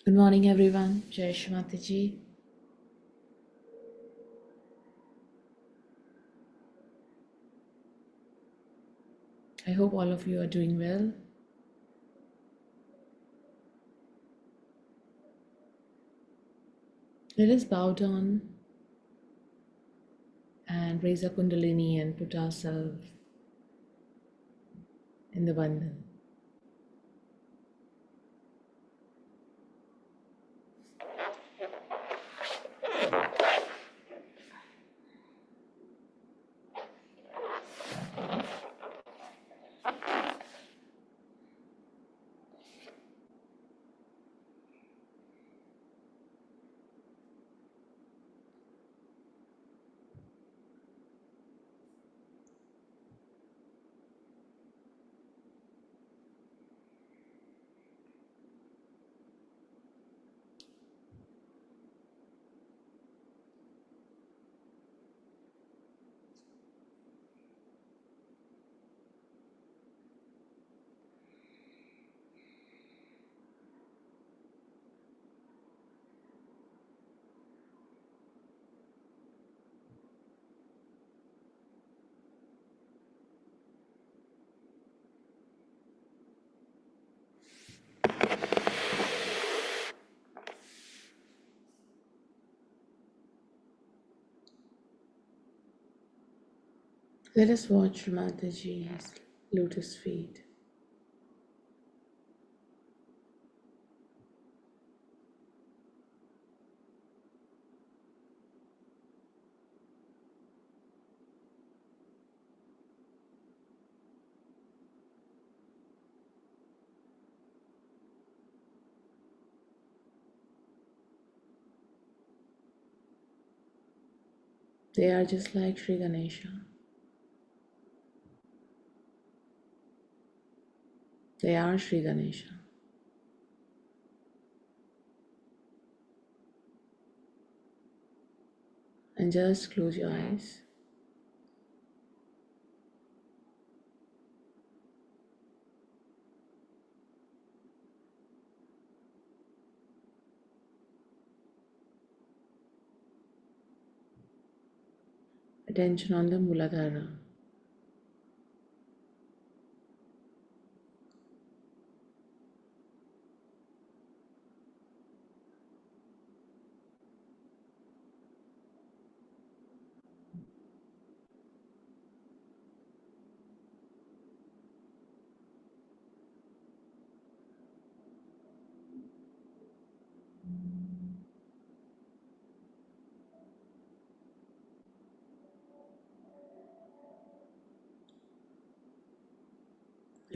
Good morning, everyone. Shri Mataji. I hope all of you are doing well. Let us bow down and raise our Kundalini and put ourselves in the Bandhan. Let us watch Shri Mataji's lotus feet. They are just like Sri Ganesha. They are Sri Ganesha. and just close your eyes. Attention on the Muladhara.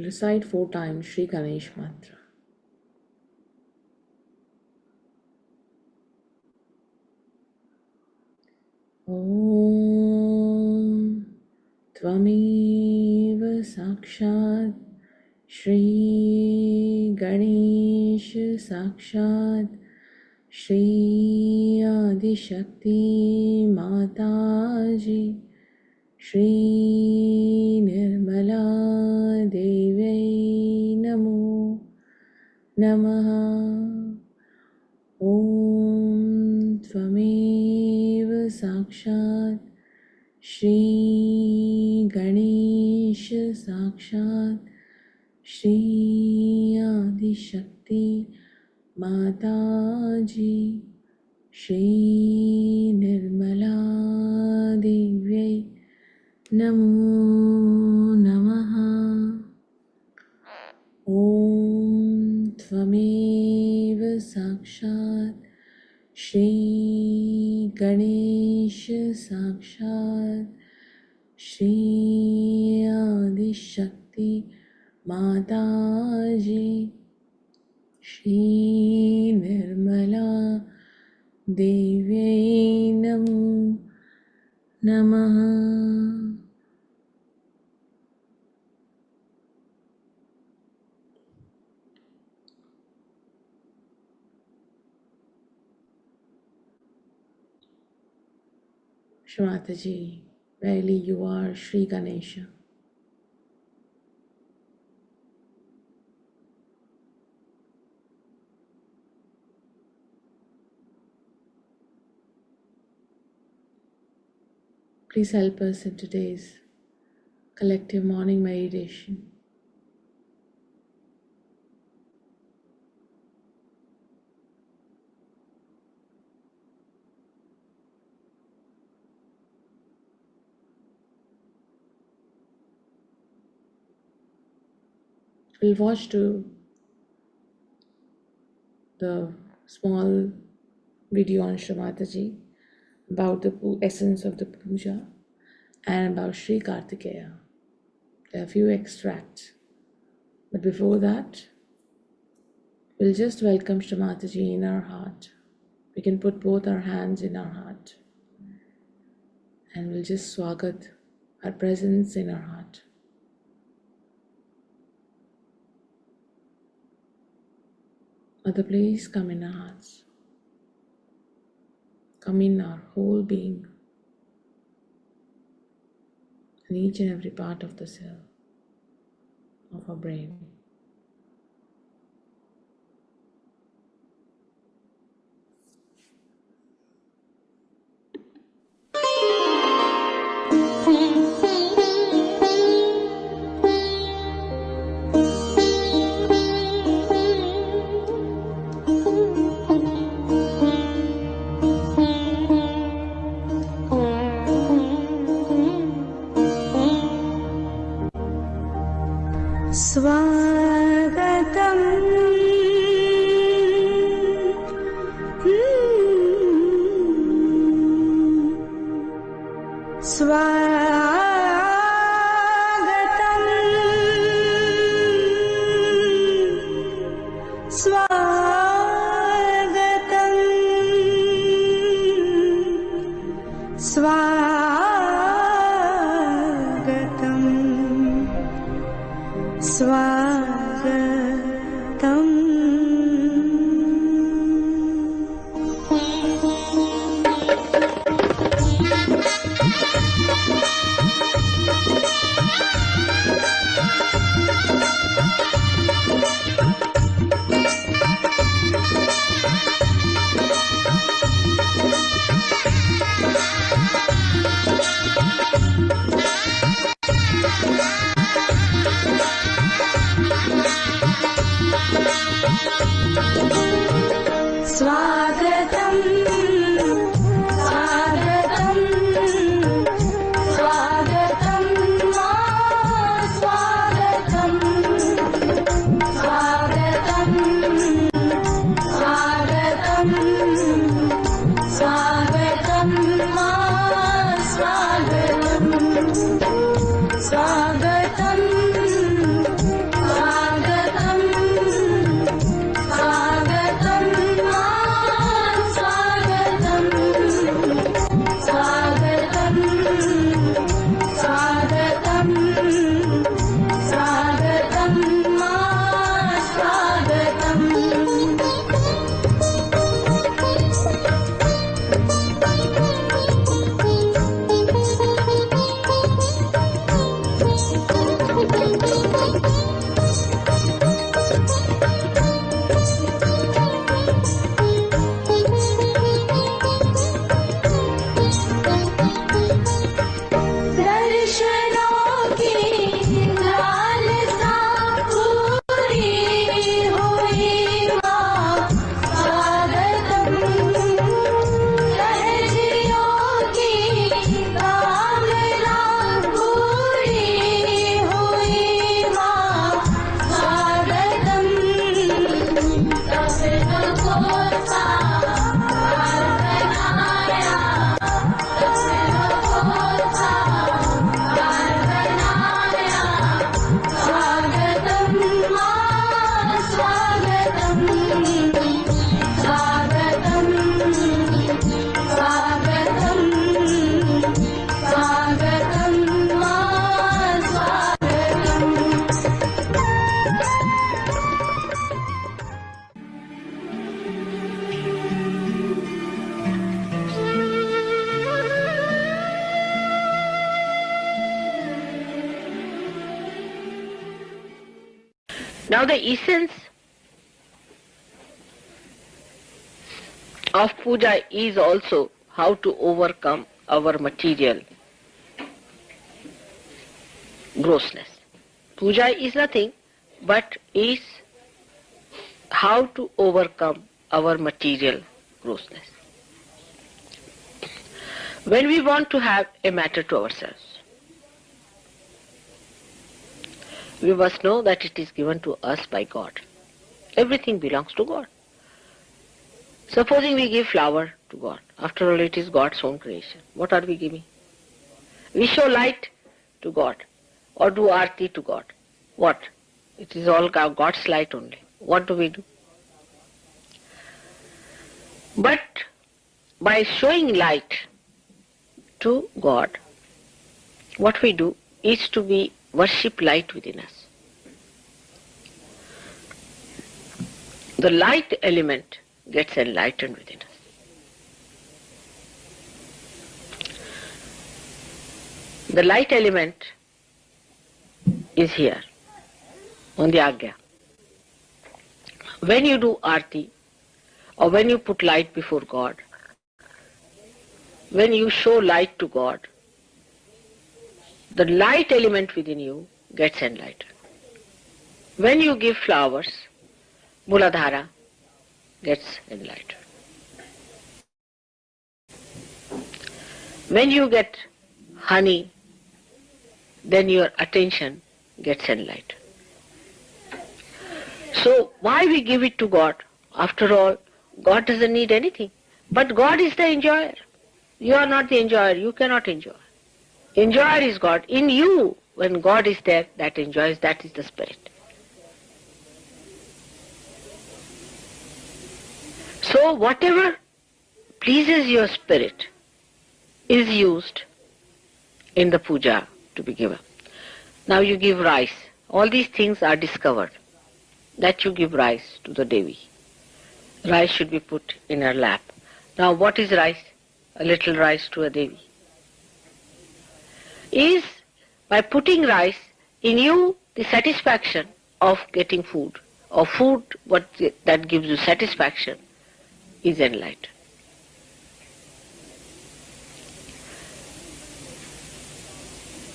Recite 4 times Shri Ganesh mantra. Om Tvameva Sakshat Shri Ganesh Sakshat Shri Adi Shakti Mataji Shri Nirmala Devi Namo Namaha. Om Tvameva Sakshat Shri Ganesh Sakshat Shri Adi Shakti Mataji Shri Nirmala Devi Namo Namaha. Om Tvameva Sakshat Shri Ganesh Sakshat Shri Adi Shakti Mataji Shri Nirmala Devi Namo Namaha. Shri Mataji, verily you are Shri Ganesha. Please help us in today's collective morning meditation. We'll watch the small video on Shri Mataji about the essence of the puja and about Sri Kartikeya. There are a few extracts. But before that, we'll just welcome Shri Mataji in our heart. We can put both our hands in our heart and we'll just swagat her presence in our heart. Mother, please come in our hearts. Come in our whole being, in each and every part of the cell of our brain. Now the essence of puja is also how to overcome our material grossness. Puja is nothing but is how to overcome our material grossness. When we want to have a matter to ourselves, we must know that it is given to us by God. Everything belongs to God. Supposing we give flower to God, after all it is God's own creation. What are we giving? We show light to God or do arti to God. What? It is all God's light only. What do we do? But by showing light to God, what we do is to be worship light within us. The light element gets enlightened within us. The light element is here on the Agya. When you do arti or when you put light before God, when you show light to God, the light element within you gets enlightened. When you give flowers, Muladhara gets enlightened. When you get honey, then your attention gets enlightened. So why we give it to God? After all, God doesn't need anything. But God is the enjoyer. You are not the enjoyer. You cannot enjoy. Enjoyer is God. In you, when God is there, that enjoys, that is the spirit. So whatever pleases your spirit is used in the puja to be given. Now you give rice. All these things are discovered that you give rice to the Devi. Rice should be put in her lap. Now what is rice? A little rice to a Devi. Is by putting rice in you the satisfaction of getting food, or food that gives you satisfaction is enlightened.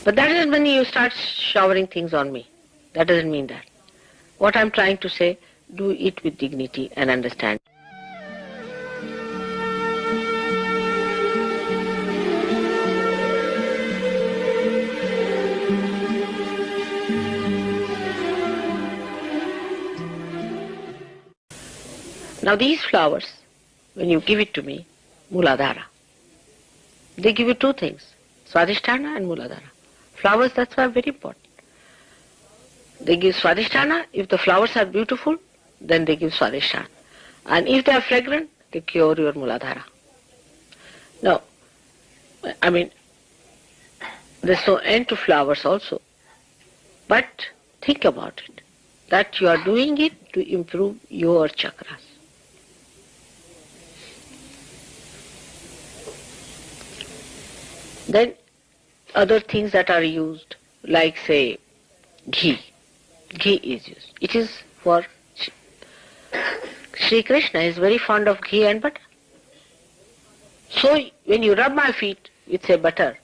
But that doesn't mean you start showering things on me. That doesn't mean that. What I'm trying to say, do it with dignity and understanding. Now these flowers, when you give it to me, Muladhara, they give you two things, Swadhisthana and Muladhara. Flowers, that's why very important. They give Swadhisthana. If the flowers are beautiful, then they give Swadhisthana. And if they are fragrant, they cure your Muladhara. Now, I mean, there's no end to flowers also. But think about it, that you are doing it to improve your chakras. Then other things that are used, like say ghee. Ghee is used. It is for Shri Krishna is very fond of ghee and butter. So when you rub my feet with say butter,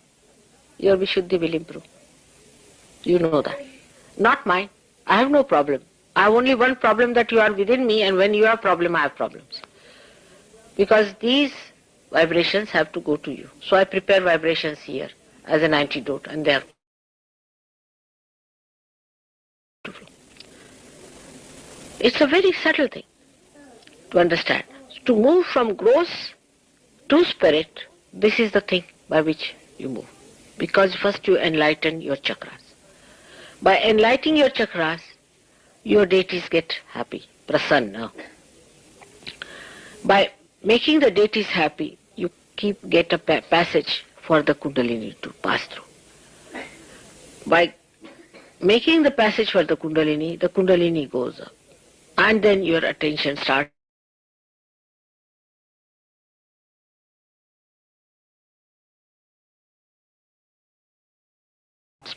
your Vishuddhi will improve. You know that. Not mine. I have no problem. I have only one problem, that you are within me, and when you have problem, I have problems. Because these vibrations have to go to you. So I prepare vibrations here as an antidote, and they are to flow. It's a very subtle thing to understand. To move from gross to spirit, this is the thing by which you move. Because first you enlighten your chakras. By enlightening your chakras, your deities get happy, prasanna. By making the deities happy, you get a passage for the Kundalini to pass through. By making the passage for the Kundalini goes up. And then your attention starts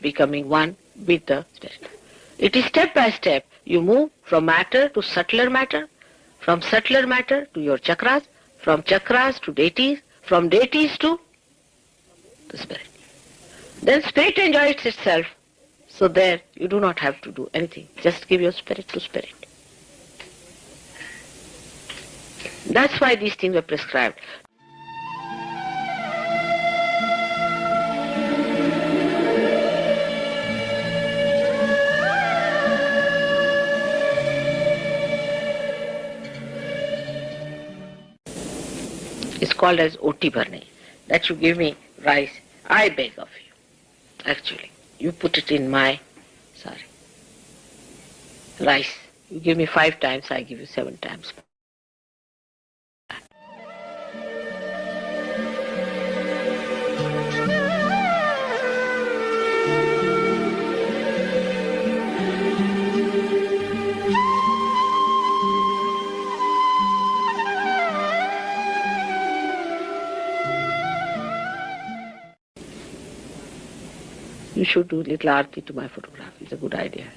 becoming one with the spirit. It is step by step. you move from matter to subtler matter, from subtler matter to your chakras, from chakras to deities, from deities to the spirit. Then spirit enjoys itself. So there you do not have to do anything. Just give your spirit to spirit. That's why these things were prescribed. It's called as oti bharne. That you give me rice, I beg of you. Actually, you put it in my rice. You give me 5 times, I give you 7 times. You should do little arti to my photograph. It's a good idea.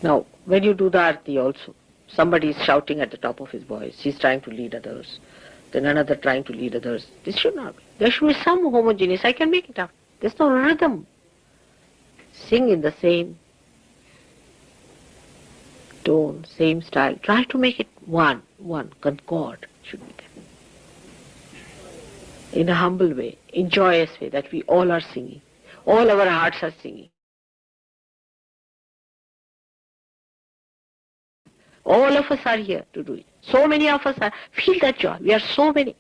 Now, when you do the arti also, somebody is shouting at the top of his voice. He's trying to lead others. Then another trying to lead others. This should not be. There should be some homogeneous. I can make it up. There's no rhythm. Sing in the same tone, same style. Try to make it one, concord should be there. In a humble way, in joyous way, that we all are singing. All our hearts are singing. All of us are here to do it. So many of us are. Feel that joy. We are so many.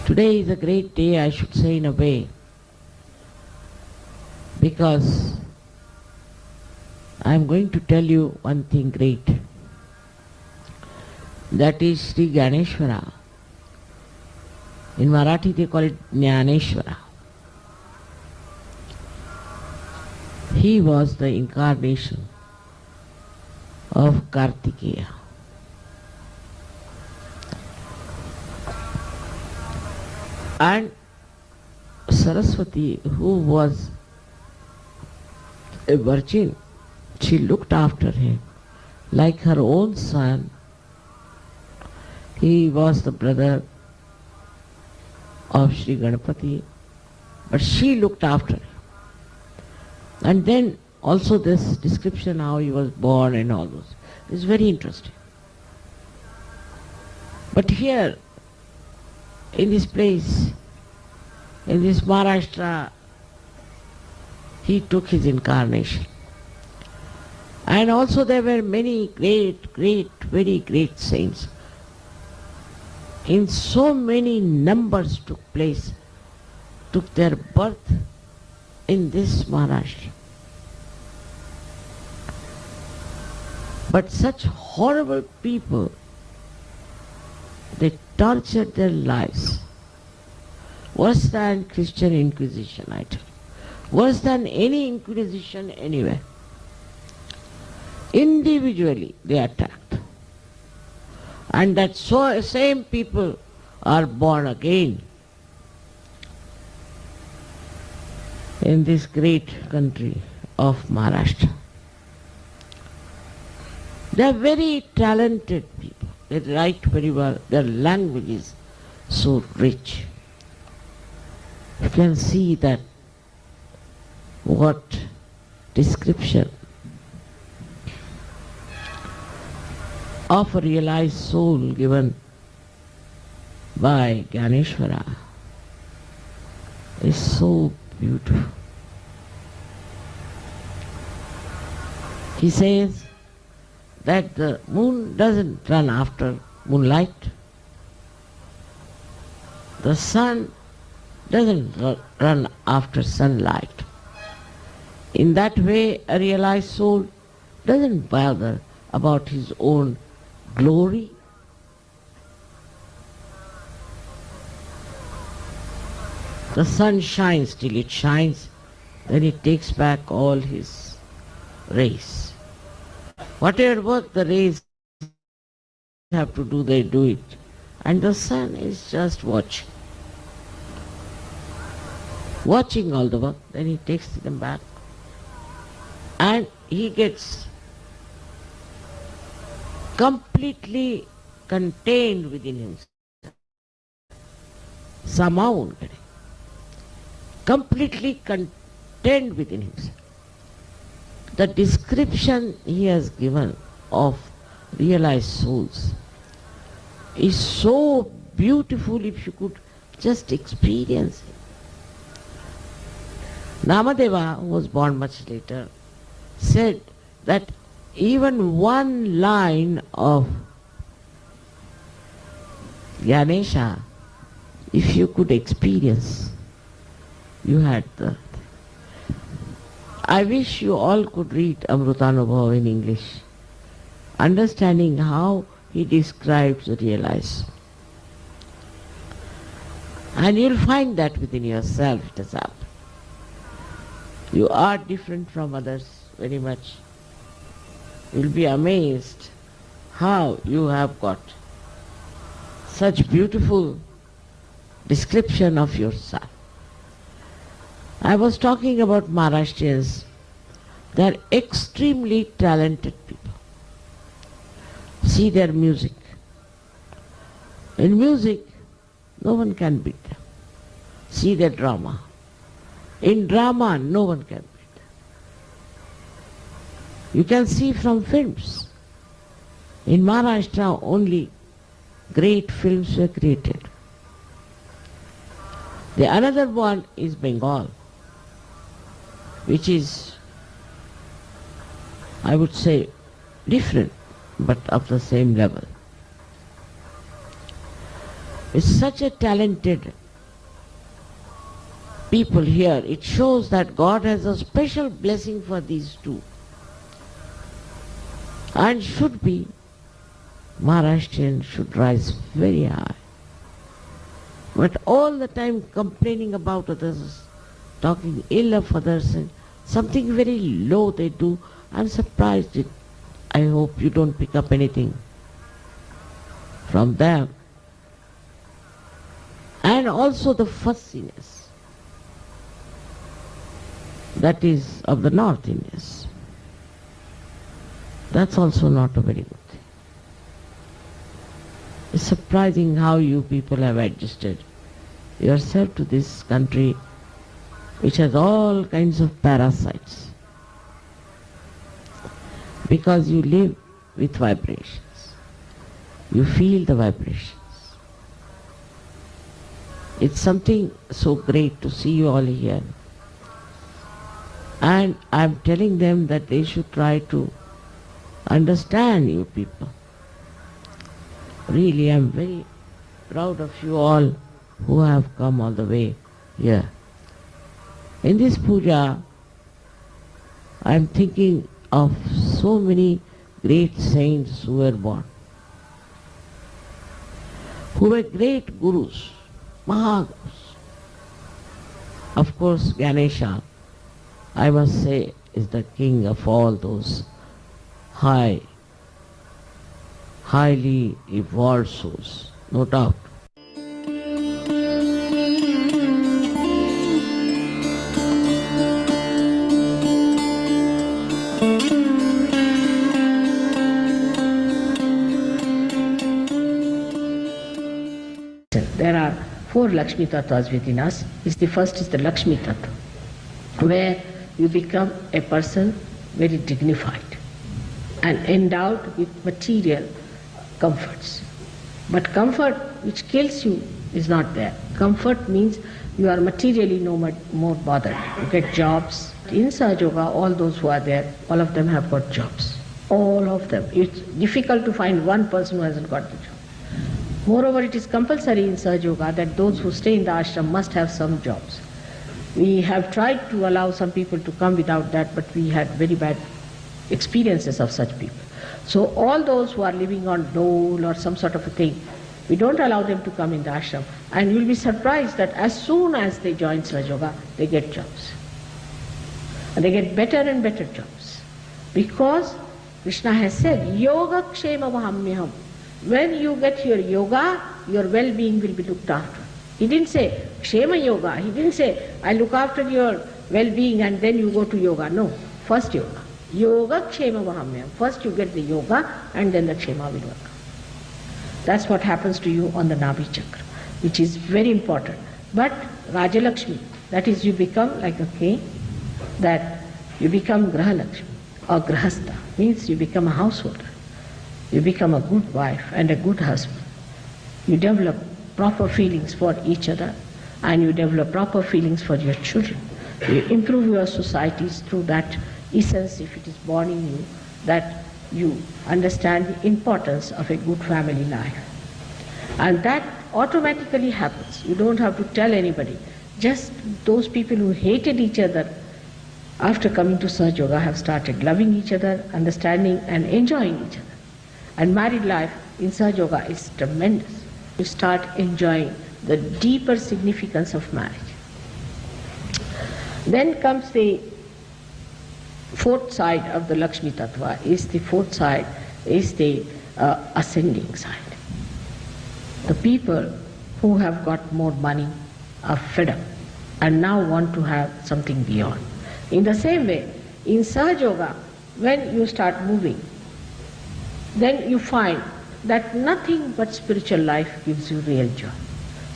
Today is a great day, I should say, in a way, because I am going to tell you one thing great. That is Sri Ganeshwara. In Marathi they call it Jnaneshwara. He was the incarnation of Kartikeya. And Saraswati, who was a virgin, she looked after him like her own son. He was the brother of Sri Ganapati, but she looked after him. And then also this description how he was born and all those is very interesting. But here, in this place, in this Maharashtra, he took his incarnation. And also there were many very great saints. In so many numbers took their birth in this Maharashtra. But such horrible people, they tortured their lives. Worse than Christian Inquisition, I tell you. Worse than any Inquisition anywhere. Individually they attacked. And that same people are born again in this great country of Maharashtra. They are very talented people. They write very well. Their language is so rich. You can see that what description of a realized soul given by Ganeshwara is so beautiful. He says that the moon doesn't run after moonlight. The sun doesn't run after sunlight. In that way, a realized soul doesn't bother about his own glory. The sun shines till it shines, then it takes back all his rays. Whatever work the rays have to do, they do it. And the sun is just watching all the work, then he takes them back. And he gets completely contained within himself. Somehow, completely contained within himself. The description he has given of realized souls is so beautiful if you could just experience it. Namadeva, who was born much later, said that even one line of Ganesha, if you could experience, you had the... I wish you all could read Amrutanubhava in English, understanding how he describes the realized. And you'll find that within yourself it has happened. You are different from others very much. You'll be amazed how you have got such beautiful description of yourself. I was talking about Maharashtrians. They are extremely talented people. See their music. In music, no one can beat them. See their drama. In drama, no one can beat them. You can see from films. In Maharashtra, only great films were created. The another one is Bengal, which is, I would say, different, but of the same level. It's such a talented people here. It shows that God has a special blessing for these two. And should be, Maharashtrian should rise very high. But all the time complaining about others, talking ill of others, and something very low they do. I'm surprised. I hope you don't pick up anything from them. And also the fussiness that is of the North Indians. That's also not a very good thing. It's surprising how you people have adjusted yourself to this country which has all kinds of parasites. Because you live with vibrations. You feel the vibrations. It's something so great to see you all here. And I'm telling them that they should try to understand you people. Really, I'm very proud of you all who have come all the way here. In this puja, I'm thinking of so many great saints who were born, who were great gurus, Mahagurus. Of course, Ganesha, I must say, is the king of all those highly evolved souls, no doubt. There are 4 Lakshmi Tattvas within us. The first is the Lakshmi Tattva, where you become a person very dignified and endowed with material comforts. But comfort which kills you is not there. Comfort means you are materially no more bothered. You get jobs. In Sahaja Yoga, all those who are there, all of them have got jobs. All of them. It's difficult to find one person who hasn't got the job. Moreover, it is compulsory in Sahaja Yoga that those who stay in the ashram must have some jobs. We have tried to allow some people to come without that, but we had very bad experiences of such people. So all those who are living on dole or some sort of a thing, We don't allow them to come in the ashram. And you'll be surprised that as soon as they join Sahaja Yoga, they get jobs. And they get better and better jobs. Because Krishna has said, Yoga Kshema Mahamyaham. When you get your yoga, your well-being will be looked after. He didn't say Kshema Yoga. He didn't say, I look after your well-being and then you go to yoga. No, first yoga. Yoga Kshema Mahamyam. First you get the yoga and then the Kshema will work. That's what happens to you on the Nabhi Chakra, which is very important. But Rajalakshmi, that is you become like a king, that you become Grahalakshmi or Grahastha, means you become a householder. You become a good wife and a good husband. You develop proper feelings for each other and you develop proper feelings for your children. You improve your societies through that essence, if it is born in you, that you understand the importance of a good family life. And that automatically happens. You don't have to tell anybody. Just those people who hated each other after coming to Sahaja Yoga have started loving each other, understanding and enjoying each other. And married life in Sahaja Yoga is tremendous. You start enjoying the deeper significance of marriage. Then comes the fourth side of the Lakshmi Tattva, is the ascending side. The people who have got more money are fed up and now want to have something beyond. In the same way, in Sahaja Yoga, when you start moving, then you find that nothing but spiritual life gives you real joy.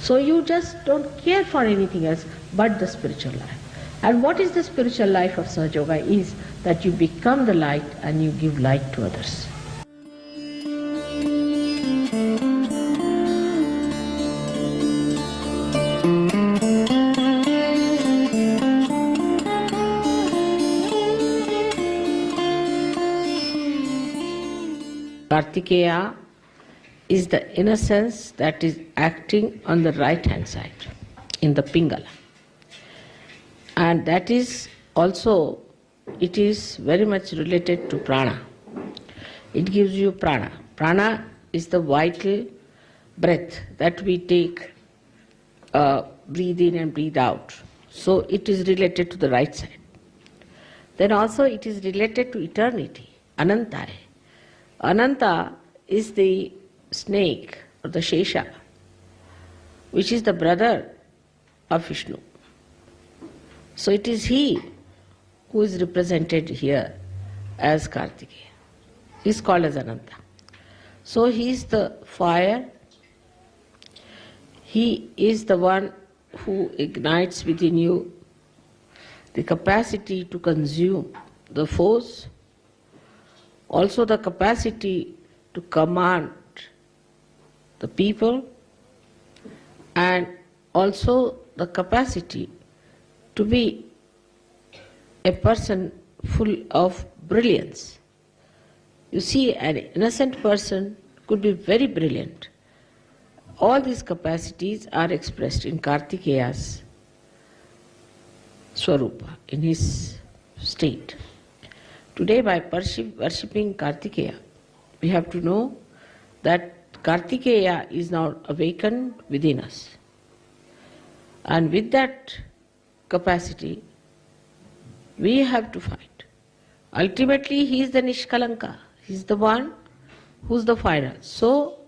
So you just don't care for anything else but the spiritual life. And what is the spiritual life of Sahaja Yoga is that you become the light and you give light to others. Kartikeya is the innocence that is acting on the right hand side in the Pingala. And that is also, it is very much related to prana. It gives you prana. Prana is the vital breath that we take, breathe in and breathe out. So it is related to the right side. Then also it is related to eternity, Ananta. Ananta is the snake or the Shesha, which is the brother of Vishnu. So it is he who is represented here as Kartikeya. He is called as Ananta. So he is the fire. He is the one who ignites within you the capacity to consume the force, also the capacity to command the people, and also the capacity to be a person full of brilliance. You see, an innocent person could be very brilliant. All these capacities are expressed in Kartikeya's Swarupa, in his state. Today, by worshipping Kartikeya, we have to know that Kartikeya is now awakened within us. And with that capacity, we have to fight. Ultimately, he is the Nishkalanka. He is the one who is the final. So,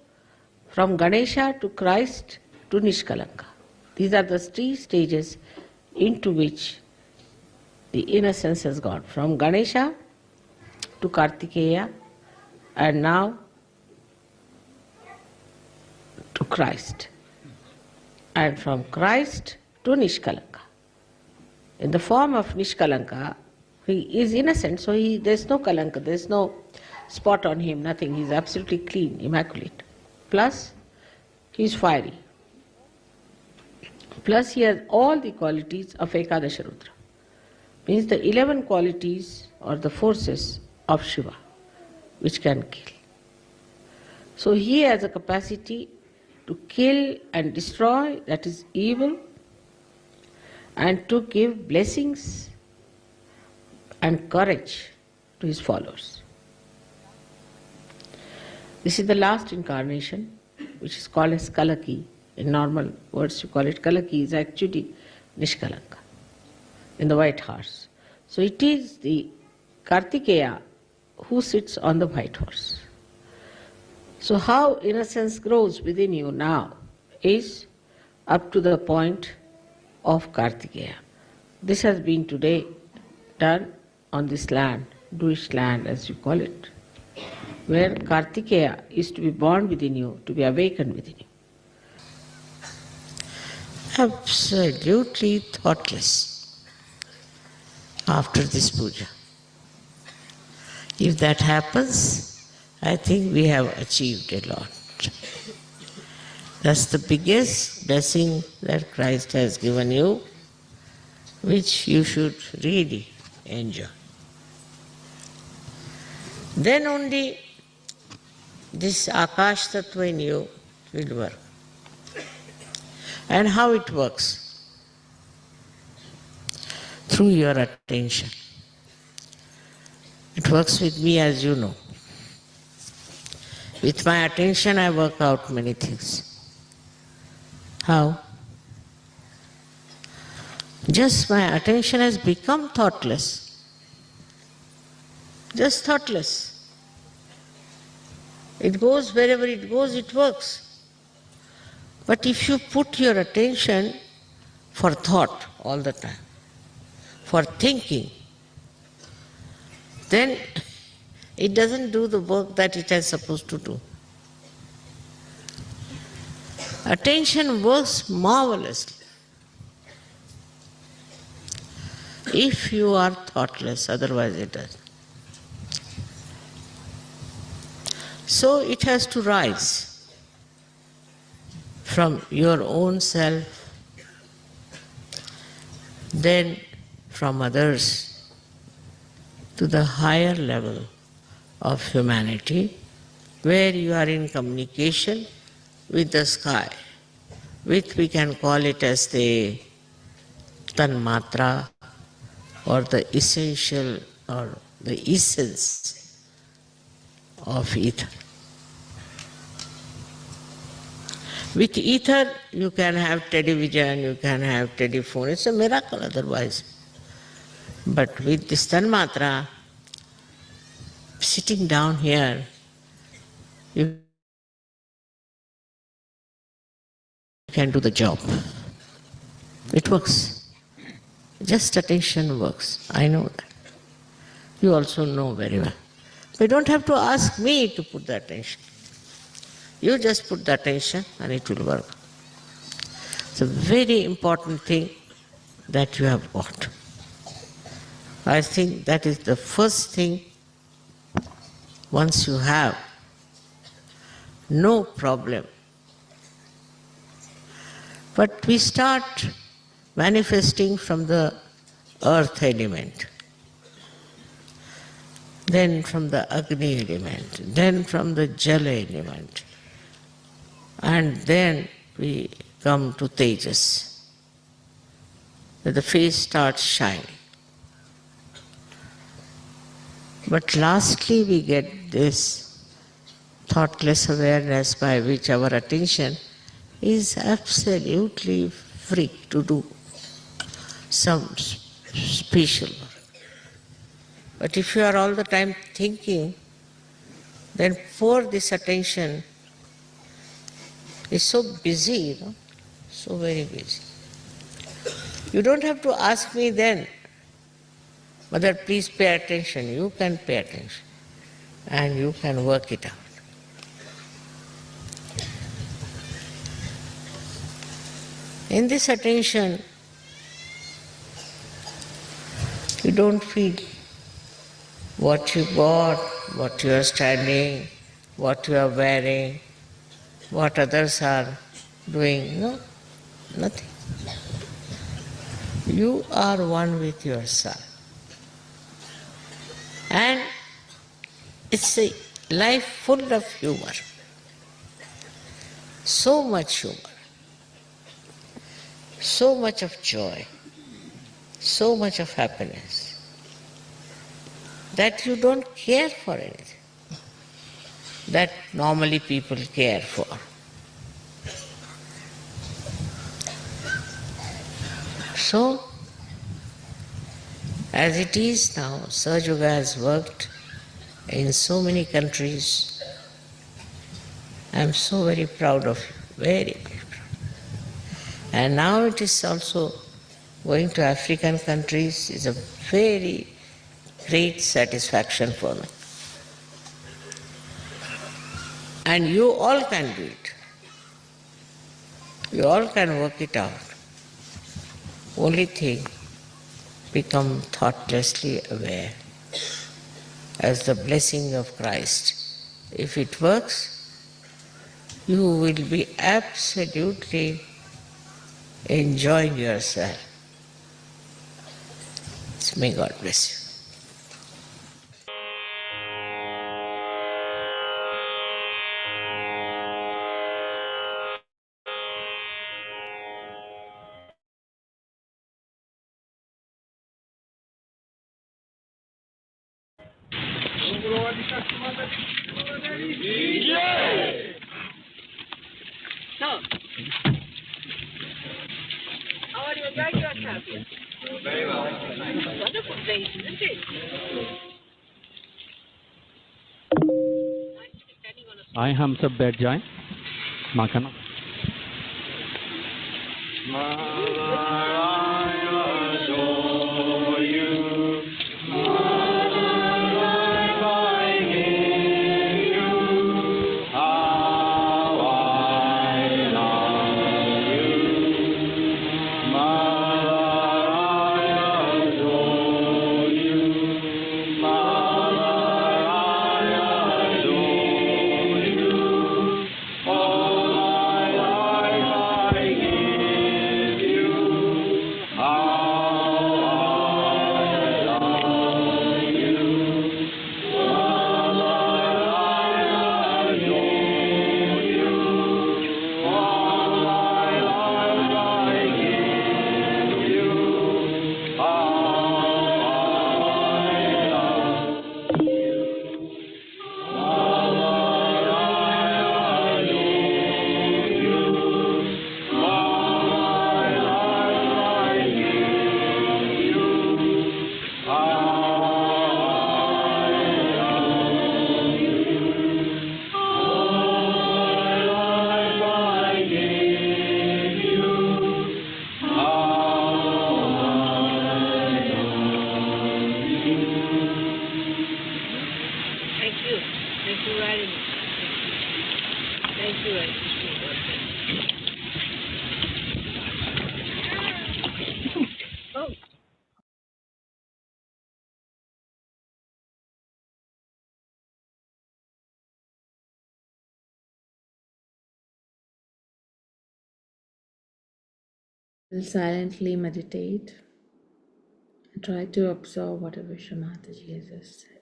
from Ganesha to Christ to Nishkalanka. These are the three stages into which the innocence has gone. From Ganesha to Kartikeya, and now to Christ. And from Christ to Nishkalanka. In the form of Nishkalanka, he is innocent, so there is no kalanka, there is no spot on him, nothing. He is absolutely clean, immaculate. Plus, he is fiery. Plus, he has all the qualities of Ekadasha Rudra. Means the 11 qualities or the forces of Shiva, which can kill. So he has a capacity to kill and destroy, that is evil, and to give blessings and courage to his followers. This is the last incarnation which is called as Kalaki. In normal words you call it Kalaki, is actually Nishkalanka, in the white horse. So it is the Kartikeya who sits on the white horse. So how innocence grows within you now is up to the point of Kartikeya. This has been today done on this land, Jewish land as you call it, where Kartikeya is to be born within you, to be awakened within you. Absolutely thoughtless after this puja. If that happens, I think we have achieved a lot. That's the biggest blessing that Christ has given you, which you should really enjoy. Then only this Akash Tattva in you will work. And how it works? Through your attention. It works with me, as you know. With my attention I work out many things. How? Just my attention has become thoughtless. Just thoughtless. It goes wherever it goes, it works. But if you put your attention for thought all the time, for thinking, then it doesn't do the work that it is supposed to do. Attention works marvelously if you are thoughtless, otherwise it doesn't. So it has to rise from your own self, then from others, to the higher level of humanity, where you are in communication with the sky, which we can call it as the tanmatra, or the essential or the essence of ether. With ether you can have television, you can have telephone, it's a miracle otherwise. But with this tanmatra, sitting down here, you can do the job. It works. Just attention works. I know that. You also know very well. But you don't have to ask me to put the attention. You just put the attention and it will work. It's a very important thing that you have got. I think that is the first thing. Once you have, no problem. But we start manifesting from the earth element, then from the Agni element, then from the Jala element, and then we come to Tejas. The face starts shining. But lastly we get this thoughtless awareness by which our attention is absolutely free to do some special work. But if you are all the time thinking, then poor this attention is so busy, so very busy. You don't have to ask me then, Mother, please pay attention. You can pay attention and you can work it out. In this attention, you don't feel what you bought, what you are studying, what you are wearing, what others are doing. No, nothing. You are one with yourself. And it's a life full of humor. So much humor. So much of joy. So much of happiness. That you don't care for anything that normally people care for. So, as it is now, Sahaja Yoga has worked in so many countries. I am so very proud of you, very, very proud. And now it is also going to African countries is a very great satisfaction for me. And you all can do it. You all can work it out. Only thing, become thoughtlessly aware as the blessing of Christ. If it works, you will be absolutely enjoying yourself. May God bless you. So, how are you enjoying yourself here? Very well. Wonderful place, isn't it? I हम सब बैठ जाएं माँ का नाम Will silently meditate and try to observe whatever Shri Mataji has just said.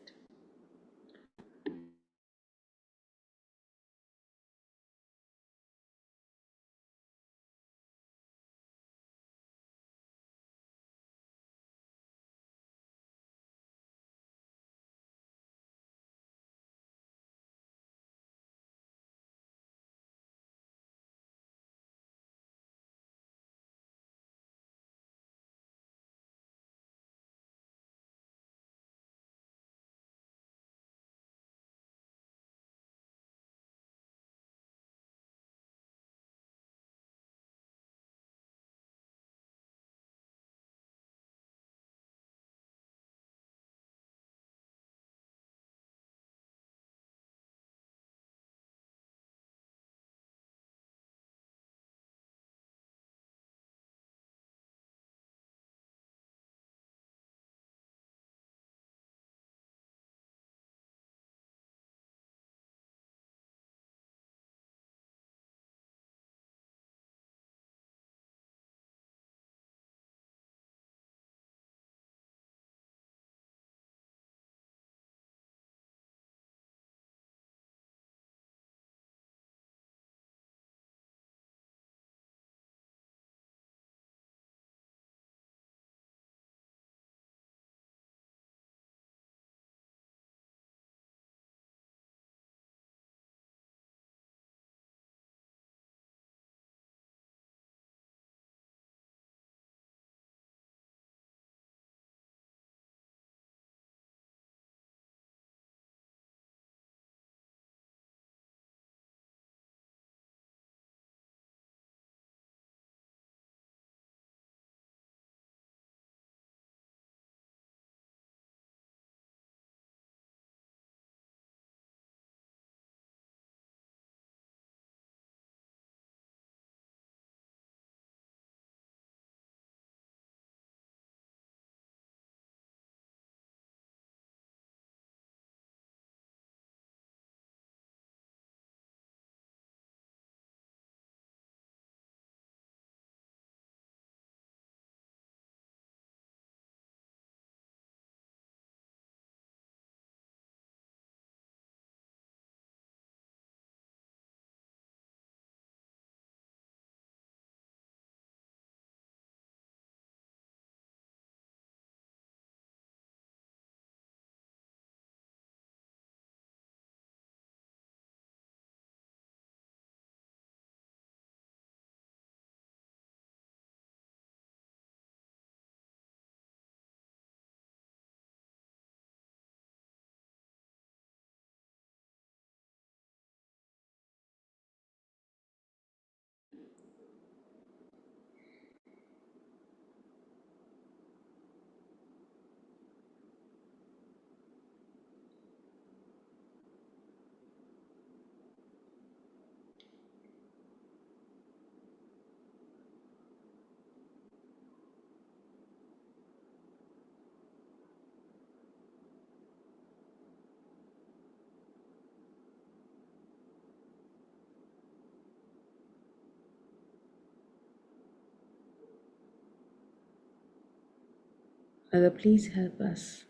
Mother, please help us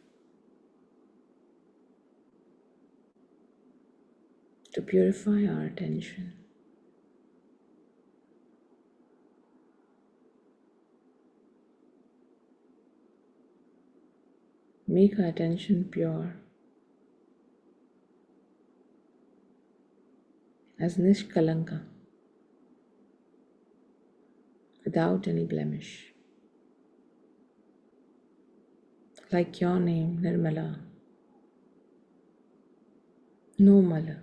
to purify our attention. Make our attention pure as Nishkalanka, without any blemish. Like your name, Nirmala, no mala,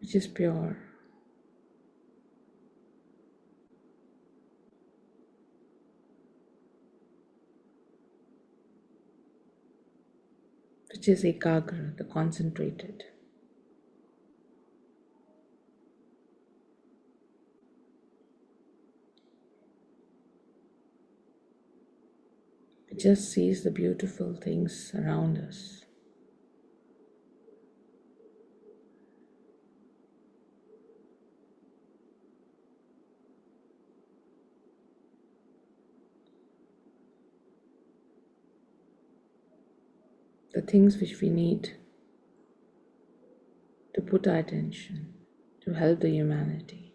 which is pure. Which is ekagra, the concentrated. It just sees the beautiful things around us. The things which we need to put our attention to help the humanity.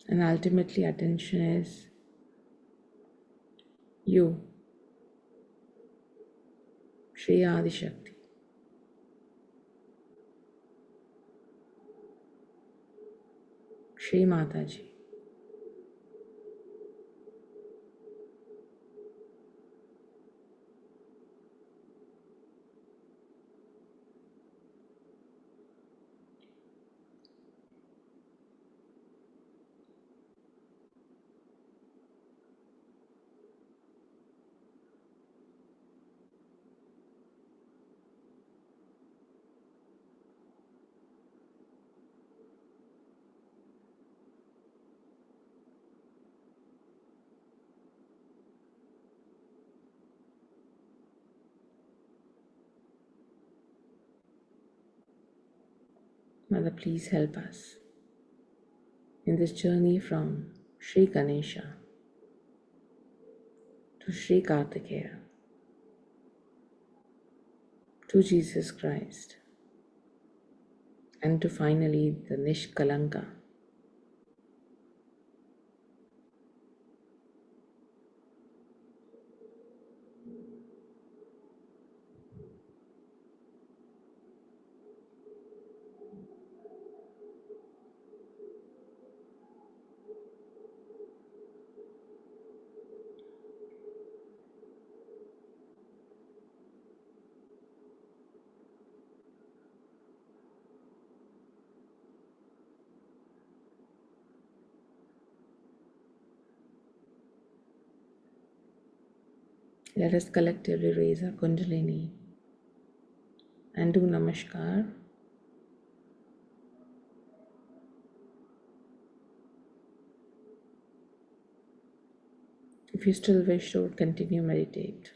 And ultimately, attention is you, Shri Adi Shakti. Shri Mataji. Mother, please help us in this journey from Shri Ganesha to Shri Kartikeya to Jesus Christ and to finally the Nishkalanka. Let us collectively raise our Kundalini and do Namaskar. If you still wish to continue, meditate.